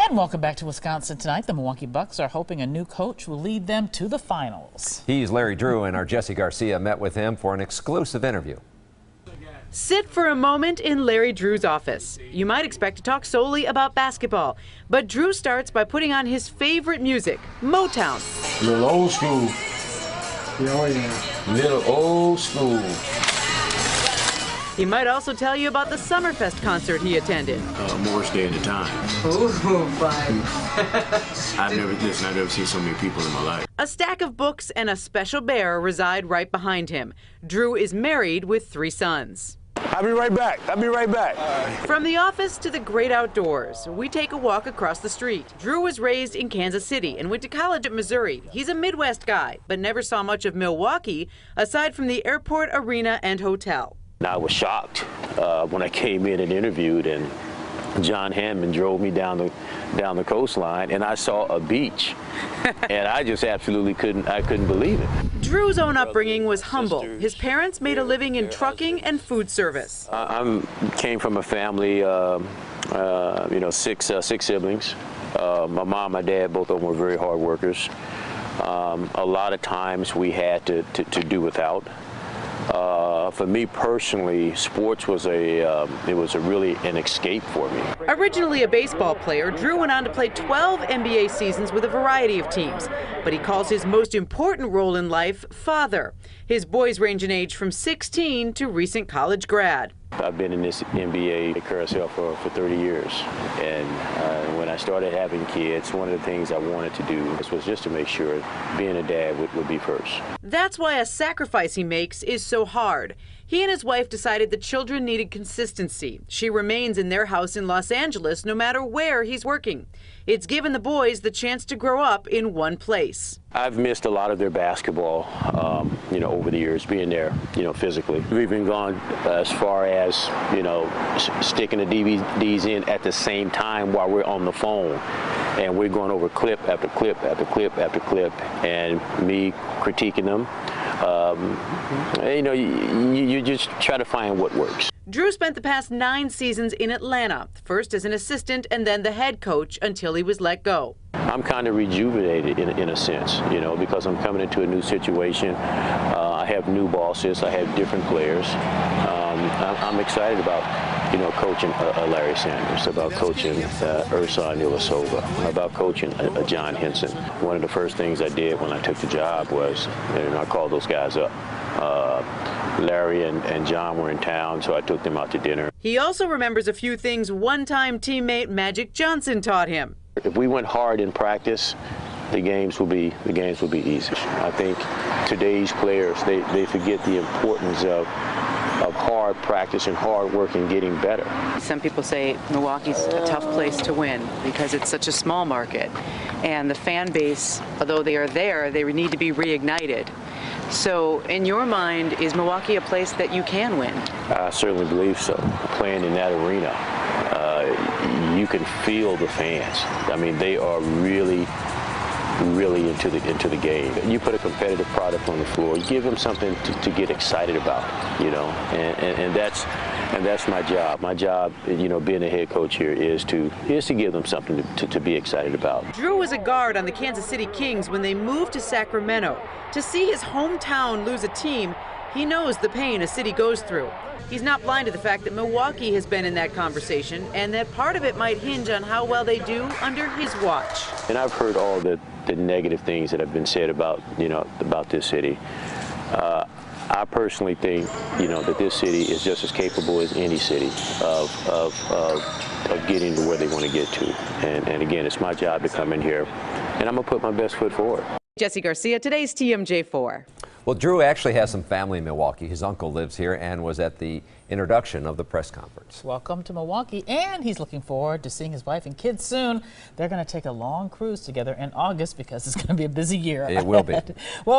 And welcome back to Wisconsin tonight. The Milwaukee Bucks are hoping a new coach will lead them to the finals. He's Larry Drew, and our Jessie Garcia met with him for an exclusive interview. Sit for a moment in Larry Drew's office. You might expect to talk solely about basketball, but Drew starts by putting on his favorite music, Motown. Little old school. Oh yeah. Little old school. He might also tell you about the Summerfest concert he attended. Morris Day at a time. Ooh, fun. I've never seen so many people in my life. A stack of books and a special bear reside right behind him. Drew is married with 3 sons. I'll be right back. From the office to the great outdoors, we take a walk across the street. Drew was raised in Kansas City and went to college at Missouri. He's a Midwest guy, but never saw much of Milwaukee aside from the airport, arena, and hotel. I was shocked when I came in and interviewed, and John Hammond drove me down the coastline, and I saw a beach, and I just absolutely couldn't believe it. Drew's own upbringing was humble. His parents made a living in trucking and food service. I came from a family, 6 siblings. My mom, my dad, both of them were very hard workers. A lot of times we had to do without. For me personally, sports was really an escape for me. Originally a baseball player, Drew went on to play 12 NBA seasons with a variety of teams. But he calls his most important role in life father. His boys range in age from 16 to recent college grad. I've been in this NBA carousel for 30 years, and when I started having kids, one of the things I wanted to do was just to make sure being a dad would be first. That's why a sacrifice he makes is so hard. He and his wife decided the children needed consistency. She remains in their house in Los Angeles no matter where he's working. It's given the boys the chance to grow up in one place. I've missed a lot of their basketball, over the years, being there, physically. We've even gone as far as, sticking the DVDs in at the same time while we're on the phone. And we're going over clip after clip after clip after clip, and me critiquing them. You just try to find what works. Drew spent the past 9 seasons in Atlanta, first as an assistant and then the head coach until he was let go. I'm kind of rejuvenated in a sense, because I'm coming into a new situation. I have new bosses, I have different players. I'm excited about, coaching Larry Sanders, about coaching Ersan Ilyasova, about coaching John Henson. One of the first things I did when I took the job was, I called those guys up. Larry and John were in town, so I took them out to dinner. He also remembers a few things one-time teammate Magic Johnson taught him. If we went hard in practice, the games will be easy. I think today's players, they forget the importance of hard practice and hard work and getting better. Some people say Milwaukee's a tough place to win because it's such a small market, and the fan base, although they are there, they need to be reignited. So in your mind, is Milwaukee a place that you can win? I certainly believe so. Playing in that arena, you can feel the fans. I mean, they are really into the game. You put a competitive product on the floor, you give them something to get excited about, and that's my job. My job, being a head coach here is to give them something to be excited about. Drew was a guard on the Kansas City Kings when they moved to Sacramento. To see his hometown lose a team, he knows the pain a city goes through. He's not blind to the fact that Milwaukee has been in that conversation and that part of it might hinge on how well they do under his watch. And I've heard all the negative things that have been said about this city. I personally think that this city is just as capable as any city of getting to where they want to get to. And again, it's my job to come in here, and I'm gonna put my best foot forward. Jessie Garcia, today's TMJ4. Well, Drew actually has some family in Milwaukee. His uncle lives here and was at the introduction of the press conference. Welcome to Milwaukee, and he's looking forward to seeing his wife and kids soon. They're going to take a long cruise together in August because it's going to be a busy year. It will be. Well,